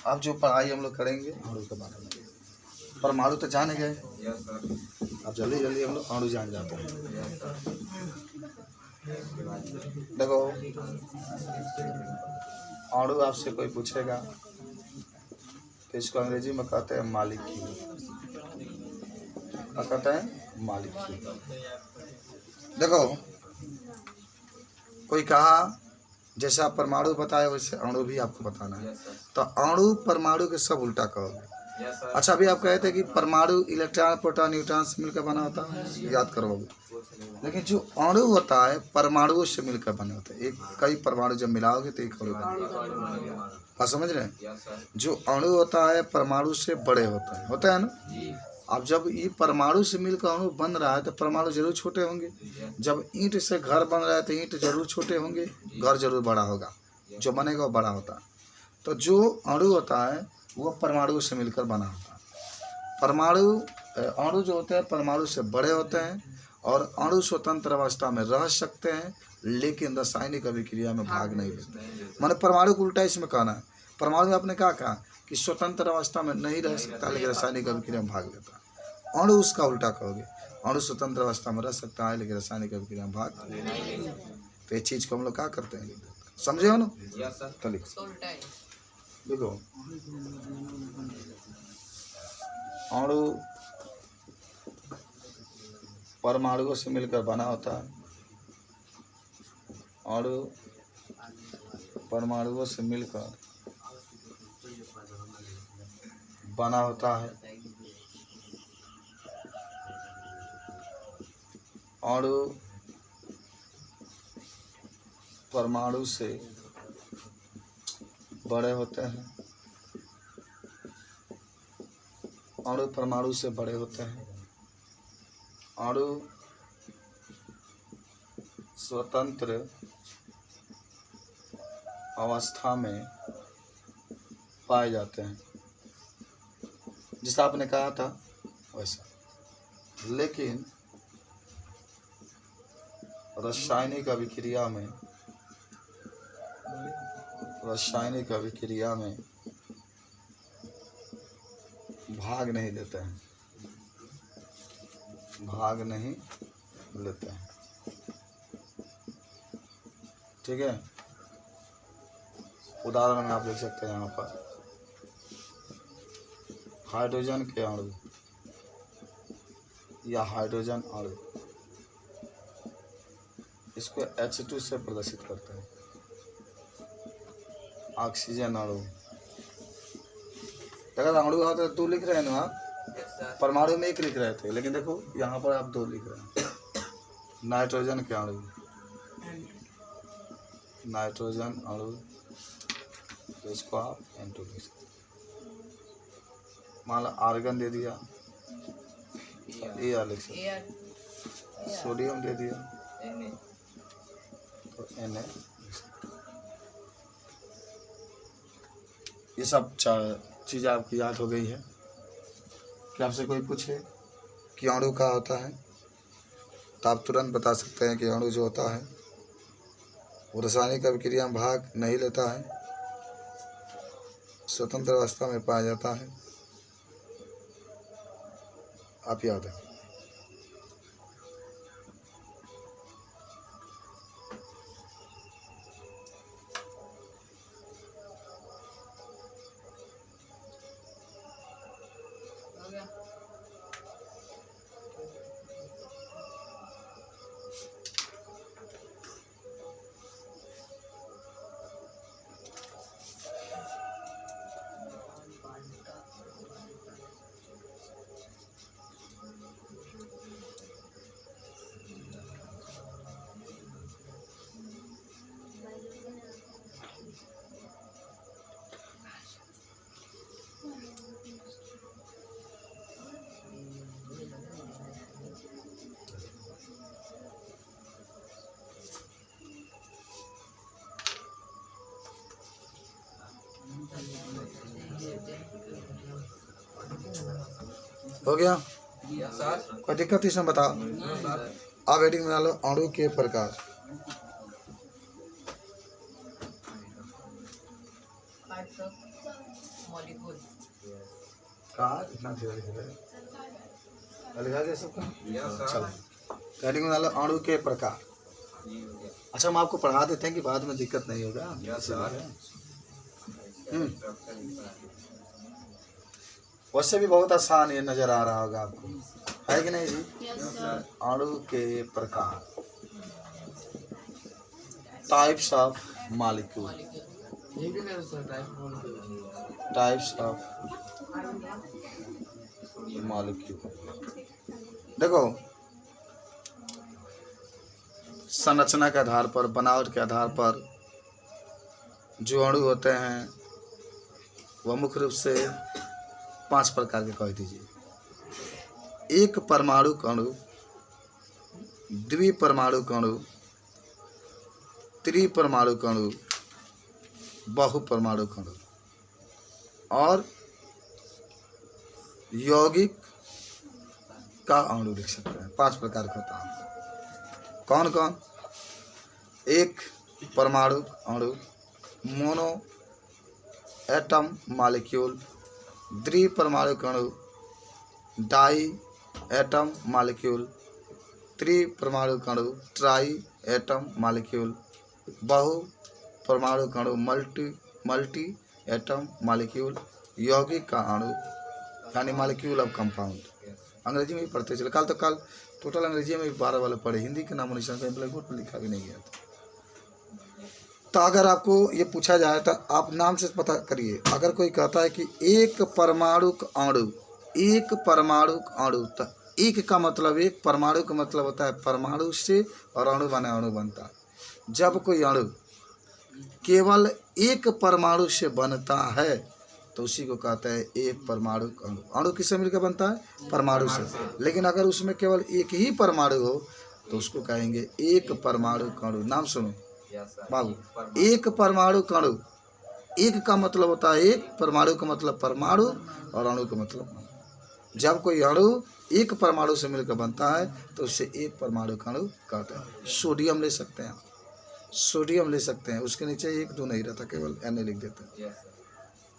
अब जो पढ़ाई हम लोग करेंगे अणु के बारे में, परमाणु तो जाने गए, अब जल्दी जल्दी हम लोग अणु जान जाते हैं। देखो अणु आपसे कोई पूछेगा तो इसको अंग्रेजी में कहते हैं मॉलिक्यूल। क्या कहते हैं? मॉलिक्यूल। देखो कोई कहा जैसे आप परमाणु बताए वैसे अणु भी आपको बताना है, तो अणु परमाणु के सब उल्टा कहोगे। अच्छा अभी आप कहते हैं कि परमाणु इलेक्ट्रॉन प्रोटॉन न्यूट्रॉन से मिलकर बना होता है, याद करोगे, लेकिन जो अणु होता है परमाणुओं से मिलकर बने होते हैं। एक कई परमाणु जब मिलाओगे तो एक अणु बनेगा। आप समझ रहे हैं? जो अणु होता है परमाणु से बड़े होता है ना। अब जब ये परमाणु से मिलकर अणु बन रहा है तो परमाणु जरूर छोटे होंगे। जब ईंट से घर बन रहा है तो ईंट जरूर छोटे होंगे, घर जरूर बड़ा होगा, जो बनेगा वो बड़ा होता है। तो जो अणु होता है वो परमाणु से मिलकर बना होता है। अणु जो होते हैं परमाणु से बड़े होते हैं और अणु स्वतंत्र अवस्था में रह सकते हैं, लेकिन रासायनिक अभिक्रिया में भाग नहीं लेते। माने परमाणु को उल्टा इसमें कहना है। परमाणु में आपने क्या कहा कि स्वतंत्र अवस्था में नहीं रह सकता लेकिन रासायनिक अभिक्रिया में भाग लेता है। अणु उसका उल्टा कहोगे, अणु स्वतंत्र अवस्था में रह सकता है लेकिन रासायनिक अभिक्रिया में भाग। तो ये चीज़ को हम लोग क्या करते हैं, समझे हो ना? तो देखो अणु परमाणुओं से मिलकर बना होता है, अणु परमाणुओं से मिलकर बना होता है। अणु परमाणु से बड़े होते हैं, अणु परमाणु से बड़े होते हैं। अणु स्वतंत्र अवस्था में पाए जाते हैं, जिसा आपने कहा था वैसा, लेकिन रासायनिक अभिक्रिया में भाग नहीं लेते हैं, ठीक है। उदाहरण में आप देख सकते हैं यहाँ पर हाइड्रोजन के अणु या हाइड्रोजन अणु, इसको H2 से प्रदर्शित करते हैं। ऑक्सीजन अणु, अगर अणु होता तो 2 लिख रहे हैं ना आप, परमाणु में 1 लिख रहे थे, लेकिन देखो यहाँ पर आप 2 लिख रहे हैं। नाइट्रोजन के अणु, नाइट्रोजन अणु, तो इसको आप N2 लिख सकते। मान लो आर्गन दे दिया Ar लिख सकते, सोडियम दे दिया तो Na। ये सब चीज़ें आपकी याद हो गई है। कि आपसे कोई पूछे कि अणु क्या होता है तो आप तुरंत बता सकते हैं कि अणु जो होता है वो रासायनिक अभिक्रिया में भाग नहीं लेता है, स्वतंत्र अवस्था में पाया जाता है। आप याद है। हो गया? कोई दिक्कत इसमें बताओ। अब हेडिंग बना लो अणु के प्रकार। कहाँ इतना धीरे धीरे लिखा गया सबका? चलो, कहने का मतलब अणु के प्रकार। अच्छा, हम आपको पढ़ा देते हैं कि बाद में दिक्कत नहीं होगा। वैसे भी बहुत आसान ये नजर आ रहा होगा आपको, है कि नहीं जी? अणु के प्रकार, types of molecule, types of molecule. देखो, संरचना के आधार पर, बनावट के आधार पर जो अणु होते हैं वह मुख्य रूप से 5 प्रकार के कह दीजिए। एक परमाणु अणु, द्विपरमाणु अणु, त्रिपरमाणु अणु, बहुपरमाणु अणु और यौगिक का अणु लिख सकते हैं। 5 प्रकार का होता है। कौन कौन? एक परमाणु अणु, मोनो एटम मॉलिक्यूल, द्विपरमाणु अणु, डाई एटम मॉलिक्यूल, त्रिपरमाणु अणु, ट्राई एटम मॉलिक्यूल, बहु परमाणु अणु, मल्टी एटम मॉलिक्यूल, यौगिक का अणु यानी मॉलिक्यूल ऑफ कंपाउंड। अंग्रेजी में भी पढ़ते चले, कल टोटल अंग्रेजी में भी 12 वाले पढ़े, हिंदी के नामो निशान कहीं ब्लैक बोर्ड पर लिखा भी नहीं गया था। तो अगर आपको ये पूछा जाए तो आप नाम से पता करिए। अगर कोई कहता है कि एक परमाणु अणु, एक परमाणु अणु, तो एक का मतलब, एक परमाणु का मतलब होता है परमाणु से और अणु बने अणु बनता है। जब कोई अणु केवल एक परमाणु से बनता है तो उसी को कहते हैं एक परमाणु अणु। अणु किससे मिलकर बनता है? परमाणु से। लेकिन अगर उसमें केवल एक ही परमाणु हो तो उसको कहेंगे एक परमाणु अणु। नाम सुनो बाबू, एक परमाणु अणु, एक का मतलब होता है एक, परमाणु का मतलब परमाणु और अणु का मतलब अणु। जब कोई अणु एक परमाणु से मिलकर बनता है तो उससे एक परमाणु अणु कहते हैं। सोडियम ले सकते हैं, सोडियम ले सकते हैं, उसके नीचे 1 2 नहीं रहता, केवल Na लिख देते हैं।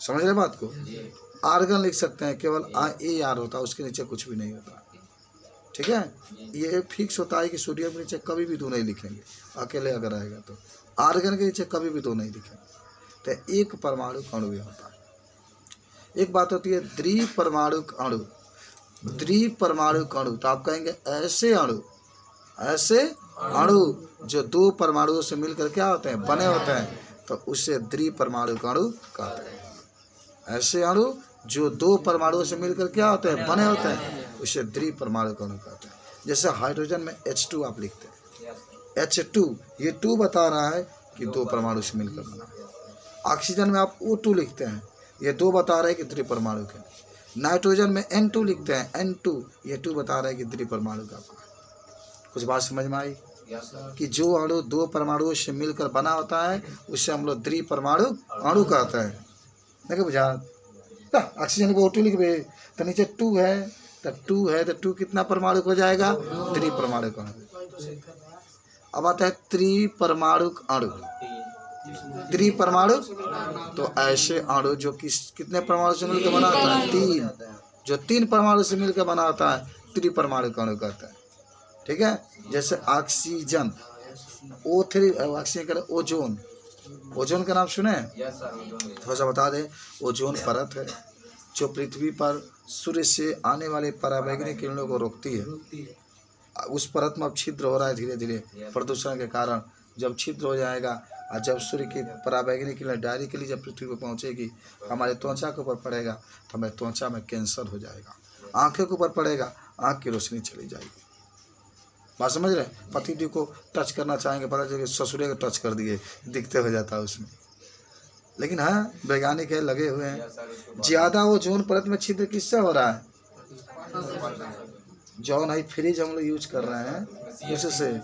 समझ रहे बात को? आर्गन लिख सकते हैं, केवल AR होता है, उसके नीचे कुछ भी नहीं होता। ठीक है, ये फिक्स होता है कि सोडियम के नीचे कभी भी 2 नहीं लिखेंगे, अकेले अगर आएगा तो। आर्गन के नीचे कभी भी 2 नहीं लिखेंगे। तो एक परमाणु अणु भी होता है। एक बात होती है द्विपरमाणु अणु। द्विपरमाणु अणु तो आप कहेंगे ऐसे अणु, ऐसे अणु जो 2 परमाणुओं से मिलकर क्या होते हैं? बने होते हैं, तो उससे द्विपरमाणु अणु कहते हैं। ऐसे अणु जो 2 परमाणुओं से मिलकर क्या होते हैं? बने होते हैं, उसे द्विपरमाणु अणु कहते हैं। जैसे हाइड्रोजन में H2 आप लिखते हैं, H2, ये 2 बता रहा है कि 2 परमाणु से मिलकर बना है। ऑक्सीजन में आप O2 लिखते हैं, ये 2 बता रहे हैं कि त्रिपरमाणु के। नाइट्रोजन में N2 लिखते हैं, N2, ये 2 बता रहे हैं कि द्विपरमाणु का। कुछ बात समझ में आई? कि जो अणु 2 परमाणुओं से मिलकर बना होता है उससे हम लोग द्विपरमाणु अणु कहते हैं। देखो बुझा, ऑक्सीजन को O2 लिख बे तो नीचे 2 है, तो 2 है तो 2 कितना परमाणु हो जाएगा? त्रिपरमाणु अणु। अब आता है त्रिपरमाणु अणु। त्रिपरमाणु तो ऐसे अणु जो कितने परमाणु से मिलकर बना होता है? 3। जो 3 परमाणु से मिलकर बना होता है त्रिपरमाणु अणु कहते हैं। ठीक है, जैसे ऑक्सीजन O3, ऑक्सीजन का ओजोन। ओजोन का नाम सुने? थोड़ा सा बता दें। ओजोन परत है जो पृथ्वी पर सूर्य से आने वाले पराबैंगनी किरणों को रोकती है। उस परत में अब छिद्र हो रहा है धीरे धीरे प्रदूषण के कारण। जब छिद्र हो जाएगा और जब सूर्य की पराबैंगनी किरण डायरेक्टली जब पृथ्वी पर पहुंचेगी, हमारे त्वचा के ऊपर पड़ेगा तो हमारे त्वचा में कैंसर हो जाएगा। आँखों के ऊपर पड़ेगा, आँख की रोशनी चली जाएगी। बात समझ रहे? पति जी को टच करना चाहेंगे, पता चले ससुरे को टच कर दिए, दिखते हो जाता है उसमें। लेकिन हाँ, वैज्ञानिक है, लगे हुए हैं। ज़्यादा वो ओजोन परत में छिद्र किससे हो रहा है? जो नहीं फ्रिज हम लोग यूज कर रहे हैं उससे,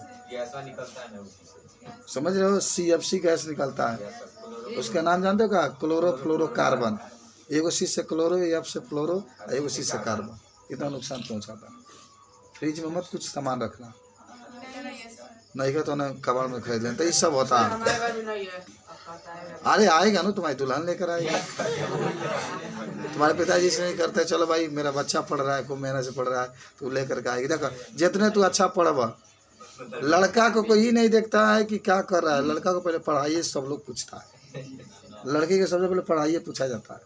समझ रहे हो? CFC गैस निकलता है, उसका नाम जानते हो क्या? क्लोरोफ्लोरोकार्बन। एगो सी से क्लोरो, F से फ्लोरो, एगो सी से कार्बन। इतना नुकसान पहुँचाता है। फ्रिज में मत कुछ सामान रखना, नहीं का तो ना कबाड़ में खरीद लें। तो ये सब होता है। अरे आएगा ना, तुम्हारी दुल्हन लेकर आएगा। तुम्हारे पिताजी से नहीं करते, चलो भाई मेरा बच्चा पढ़ रहा है, खूब मेहनत से पढ़ रहा है, तू लेकर के आएगी। देखो जितने तू अच्छा पढ़वा, लड़का को कोई नहीं देखता है कि क्या कर रहा है, लड़का को पहले पढ़ाइए सब लोग पूछता है। लड़की के सबसे पहले पढ़ाइए पूछा जाता है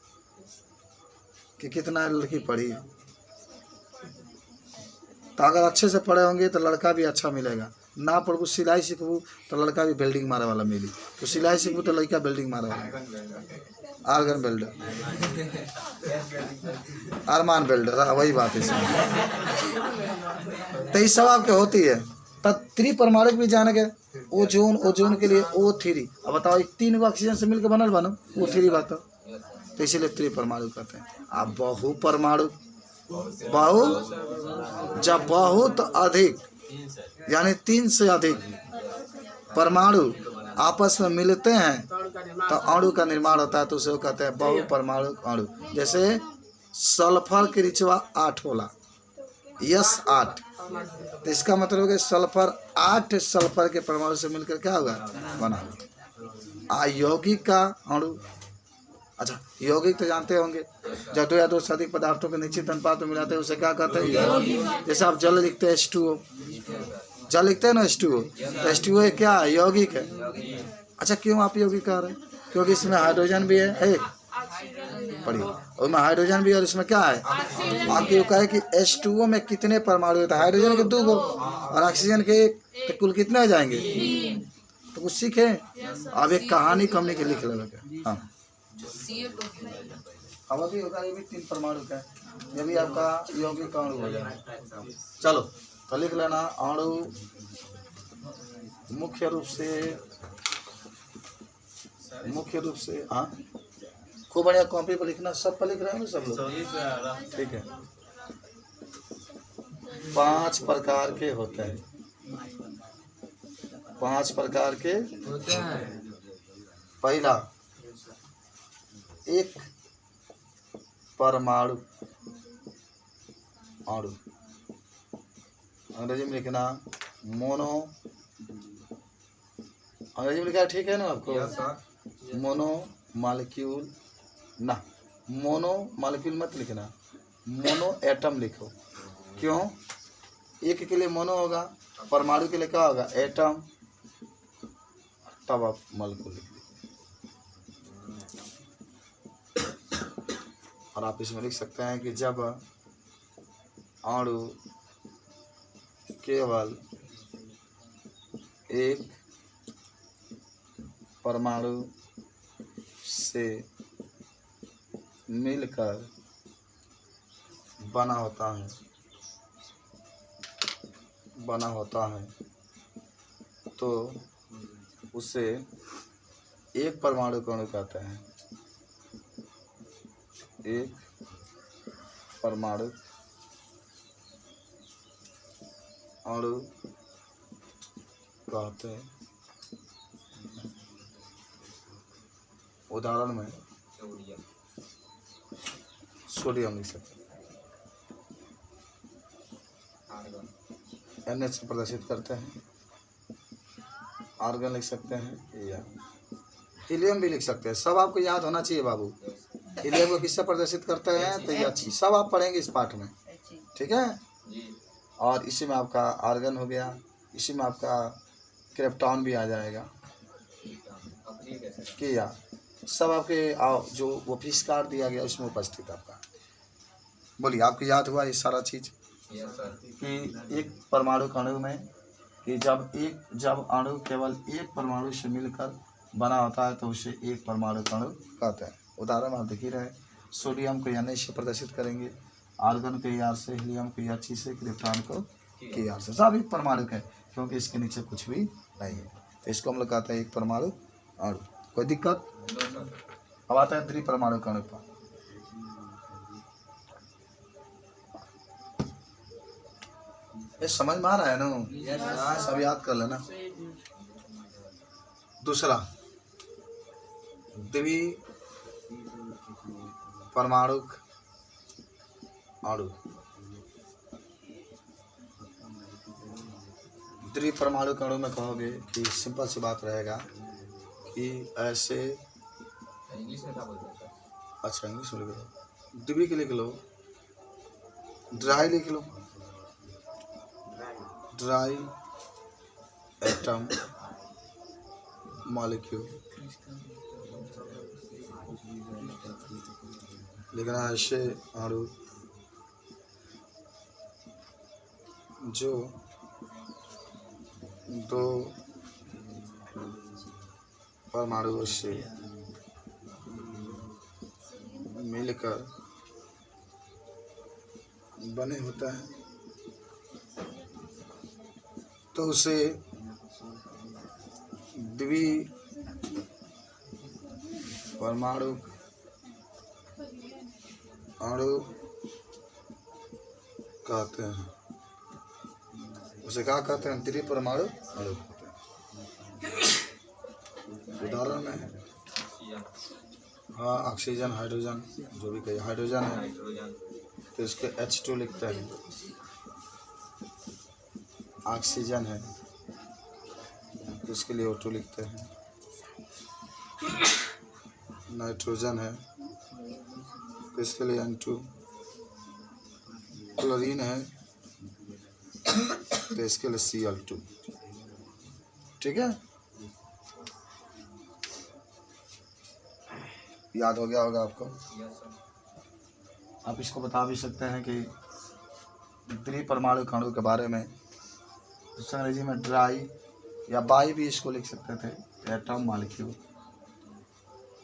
कि कितना लड़की पढ़ी है। तो अगर अच्छे से पढ़े होंगे तो लड़का भी अच्छा मिलेगा। ना पढ़ू सिलाई सीखबू तो लड़का भी बिल्डिंग मारे वाला मिली, तो सिलाई सीखबू तो लड़का बिल्डिंग मारे वाला, आर्गन बिल्डर, अरमान बिल्डर, वही बात है। तो इस सब आपके होती है। तब त्रिपरमाणुक भी जान गए, ओजोन, ओजोन के लिए O3। अब बताओ 3 ऑक्सीजन से मिलकर बनल बनो O3 बात, तो इसीलिए त्रिपरमाणु कहते हैं। अब बहु परमाणु, जब बहुत अधिक यानी 3 से अधिक परमाणु आपस में मिलते हैं तो अणु का निर्माण होता है, तो उसे कहते हैं बहु परमाणु अणु। जैसे सल्फर की रिचवा 8 होला, S8, तो इसका मतलब है सल्फर 8 सल्फर के परमाणु से मिलकर क्या होगा, बना होगा। यौगिक का अणु, अच्छा यौगिक तो जानते होंगे, जब 2 या 2 से अधिक पदार्थों के निश्चित अनुपात में मिलाते हैं उसे क्या कहते हैं। जैसे आप जल लिखते हैं H2O, जल लिखते हैं ना H2O, तो H2O क्या है, यौगिक है। अच्छा क्यों आप यौगिक कह रहे हैं, क्योंकि इसमें हाइड्रोजन भी है, पढ़िए, और इसमें हाइड्रोजन भी है और इसमें क्या है, आप क्यों कहे कि H2O में कितने परमाणु होता है, हाइड्रोजन के 2 और ऑक्सीजन के 1, तो कुल कितने हो जाएंगे। तो कुछ सीखे। अब एक कहानी कमने के लिख लेगा। हाँ अब अभी होगा, ये भी 3 परमाणु का है, ये भी आपका यौगिक अणु हो जाएगा। चलो तो लिख लेना, अणु मुख्य रूप से हाँ खूब बढ़िया कॉपी पर लिखना, सब पर लिख रहे हैं सब लोग, ठीक है। 5 प्रकार के होते हैं, 5 प्रकार के होते हैं। पहला, एक परमाणु अणु, अंग्रेजी में लिखना मोनो, अंग्रेजी में लिखा ठीक है ना आपको, मोनो मॉलिक्यूल ना, मोनो मॉलिक्यूल मत लिखना, मोनो एटम लिखो। क्यों, एक के लिए मोनो होगा, परमाणु के लिए क्या होगा, एटम, तब आप मॉलिक्यूल लिख। और आप इसमें लिख सकते हैं कि जब अणु केवल एक परमाणु से मिलकर बना होता है तो उसे एक परमाणु अणु कहते हैं। एक परमाणु अणु कहते हैं। उदाहरण में सोडियम लिख सकते हैं, NH से प्रदर्शित करते हैं। आर्गन लिख सकते हैं या हीलियम भी लिख सकते हैं। सब आपको याद होना चाहिए बाबू। हीलियम को किससे प्रदर्शित करते हैं, तो ये अच्छी सब आप पढ़ेंगे इस पाठ में, ठीक है। और इसी में आपका आर्गन हो गया, इसी में आपका क्रिप्टॉन भी आ जाएगा, किया सब आपके जो वो फीस कार्ड दिया गया उसमें उपस्थित आपका। बोलिए आपको याद हुआ ये सारा चीज कि एक परमाणु अणु में कि जब अणु केवल एक परमाणु से मिलकर बना होता है तो उसे एक परमाणु अणु कहते हैं। उदाहरण आप देख ही रहे, सोडियम को NH से प्रदर्शित करेंगे, आर्गन को AR से, हीलियम को He से, क्रिप्टॉन को Kr से। सब एक परमाणु है क्योंकि इसके नीचे कुछ भी नहीं है, तो इसको हम लोग कहते हैं एक परमाणु अणु। कोई दिक्कत। अब आता है त्रिपरमाणु अणु पर। ये समझ में आ रहा है ना, सब याद कर लेना। दूसरा, द्विपरमाणु अणु। द्विपरमाणु अणु में कहोगे कि सिंपल सी बात रहेगा कि ऐसे इंग्लिश में क्या बोलते हैं सर? अच्छा इंग्लिश में लिख लो, द्विक लिख लो, ड्राई लिख लो, ड्राई एटम मॉलिक्यूल लिखना है। ऐसे अणु जो दो परमाणुओं से मिलकर बने होता है तो उसे द्वि परमाणु अणु कहते हैं। उसे क्या कहते हैं? द्वि परमाणु अणु कहते हैं। उदाहरण में हाँ ऑक्सीजन, हाइड्रोजन, जो भी कहे, हाइड्रोजन है तो इसके H2 लिखते हैं। ऑक्सीजन है तो इसके लिए O2 लिखते हैं। नाइट्रोजन है तो इसके लिए N2। क्लोरीन है तो इसके लिए Cl2। ठीक है, याद हो गया होगा आपको। आप इसको बता भी सकते हैं कि द्विपरमाणु अणु के बारे में अंग्रेजी में ड्राई या बाई भी इसको लिख सकते थे, एटम मॉलिक्यूल।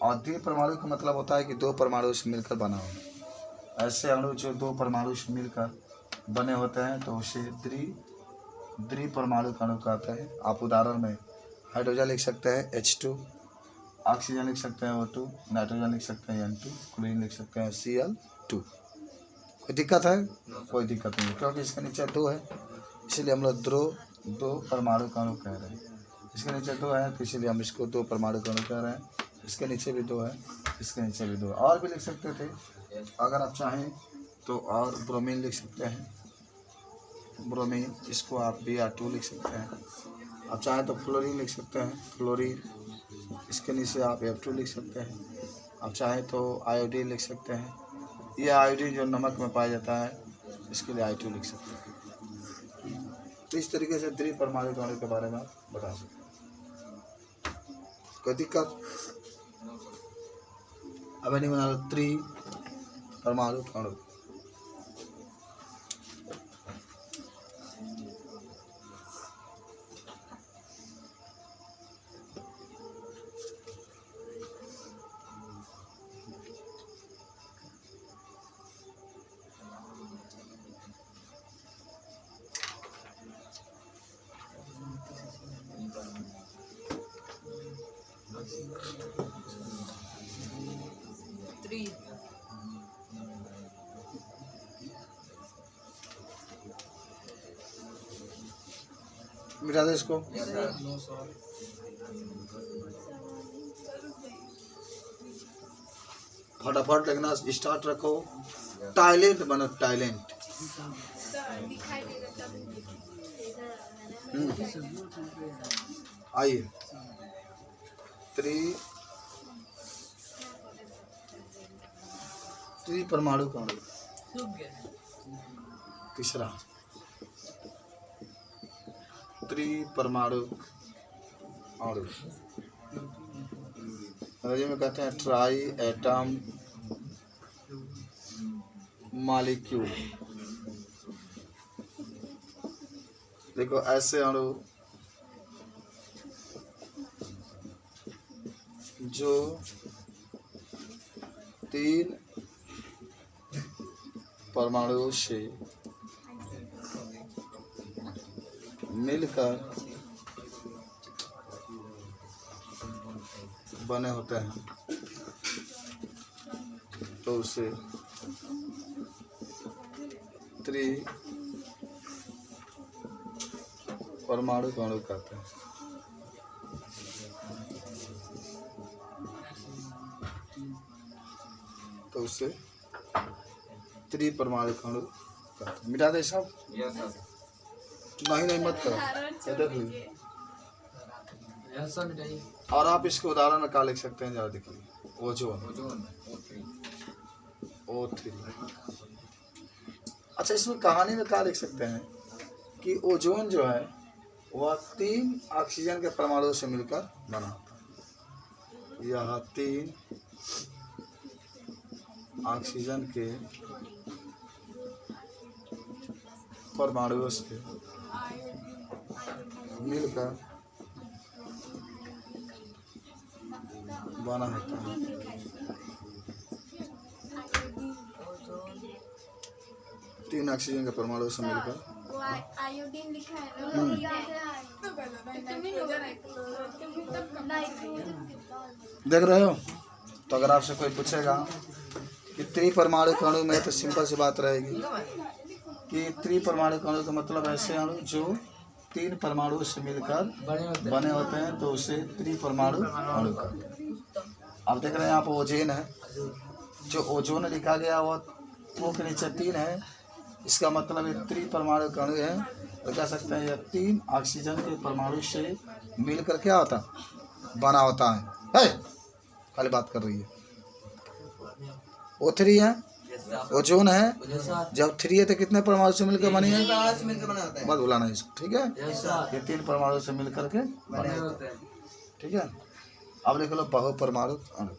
और द्विपरमाणु का मतलब होता है कि दो परमाणु से मिलकर बना हो। ऐसे अणु जो दो परमाणु से मिलकर बने होते हैं तो उसे द्विपरमाणु अणु कहते हैं। आप उदाहरण में हाइड्रोजन लिख सकते हैं H2, ऑक्सीजन लिख सकते हैं O2, नाइट्रोजन लिख सकते हैं N2, क्लोरीन लिख सकते हैं Cl2। कोई दिक्कत है? कोई दिक्कत नहीं, क्योंकि इसके नीचे दो है इसीलिए हम लोग दो परमाणु अणु कह रहे हैं। इसके नीचे दो है तो इसीलिए हम इसको दो परमाणु अणु कह रहे हैं। इसके नीचे भी दो है, इसके नीचे भी दो है। और भी लिख सकते थे अगर आप चाहें तो, और ब्रोमीन लिख सकते हैं, ब्रोमीन, इसको आप Br2 लिख सकते हैं। आप चाहें तो फ्लोरीन लिख सकते हैं, फ्लोरीन, इसके नीचे आप F2 लिख सकते हैं। आप चाहें तो आयोडीन लिख सकते हैं, यह आयोडीन जो नमक में पाया जाता है इसके लिए I2 लिख सकते हैं। तो इस तरीके से द्विपरमाणु अणु के बारे में आप बता सकते हैं। कोई दिक्कत? अब नहीं बना लो त्रिपरमाणु अणु। मिटा दे इसको। फटाफट लिखना स्टार्ट रखो। टाइलेंट बनो, टाइलेंट। आइए, त्रिपरमाणु अणु। तीसरा त्रिपरमाणु अणु अंग्रेजी में कहते हैं ट्राई एटम मॉलिक्यूल। देखो ऐसे अणु जो तीन परमाणुओं से मिलकर बने होते हैं तो उसे त्रिपरमाणु अणु कहते हैं। तो उसे त्रिपरमाणु अणु कहते हैं। मिटा दे सब। नहीं मत करो, देख लीजिए। यस सर मिटाइए। और आप इसके उदाहरण में क्या लिख सकते हैं, जरा देखिए। Ozone, ozone O3। O3। अच्छा, इसमें कहानी में क्या लिख सकते हैं कि ओजोन जो है वह 3 ऑक्सीजन के परमाणुओं से मिलकर बना होता है। यह 3 ऑक्सीजन के परमाणुओं से मिलकर बना होता है। 3 ऑक्सीजन के परमाणुओं से मिलकर आयोडीन लिखा है। देख रहे हो। तो अगर आपसे कोई पूछेगा कि त्रिपरमाणु अणु में, तो सिंपल सी बात रहेगी कि त्रिपरमाणु अणु का मतलब ऐसे अणु जो 3 परमाणुओं से मिलकर बने होते हैं, तो उसे त्रिपरमाणु अणु कहते हैं। आप देख रहे हैं यहाँ पर ओजोन है, जो ओजोन लिखा गया वह 2 के नीचे 3 है, इसका मतलब ये त्रिपरमाणु अणु है। तो कह सकते हैं यह 3 ऑक्सीजन के परमाणु से मिलकर क्या होता बना होता है। खाली बात कर रही है। O3 है, ओजोन है, जब 3 है तो कितने परमाणु से मिलकर बनी है, मत भुलाना इसको, ठीक है। ये 3 परमाणु से मिलकर के बने होते हैं, ठीक है। अब देख लो बहुपरमाणु अणु।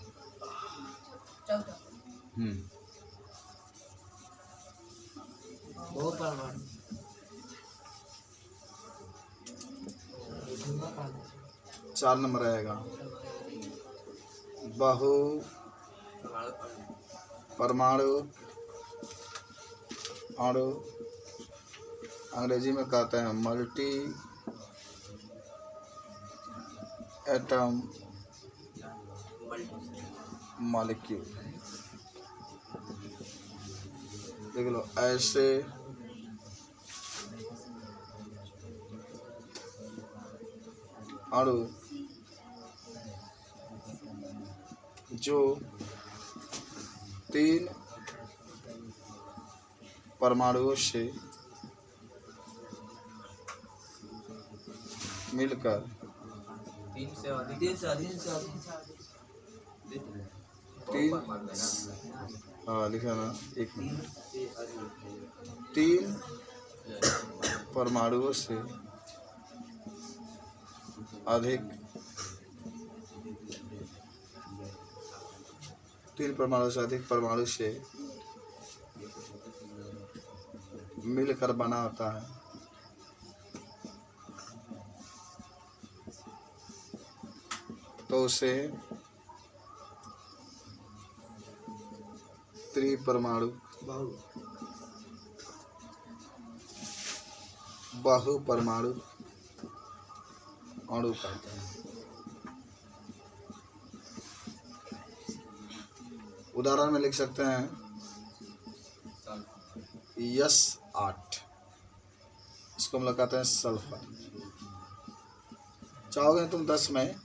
बहुपरमाणु 4 नंबर रहेगा बहु परमाणु अणु, अंग्रेजी में कहते हैं मल्टी एटम मॉलिक्यूल। देख लो, ऐसे अणु जो 3 परमाणुओं से मिलकर 3 से अधिक 3 हाँ लिखा ना, 1 मिनट, 3 परमाणुओं से अधिक 3 परमाणु से अधिक परमाणु से मिलकर बना होता है, तो उसे त्रिपरमाणु बहुपरमाणु अणु कहते हैं। उदाहरण में लिख सकते हैं S8, इसको हम लगाते हैं सल्फर। चाहोगे तुम 10 में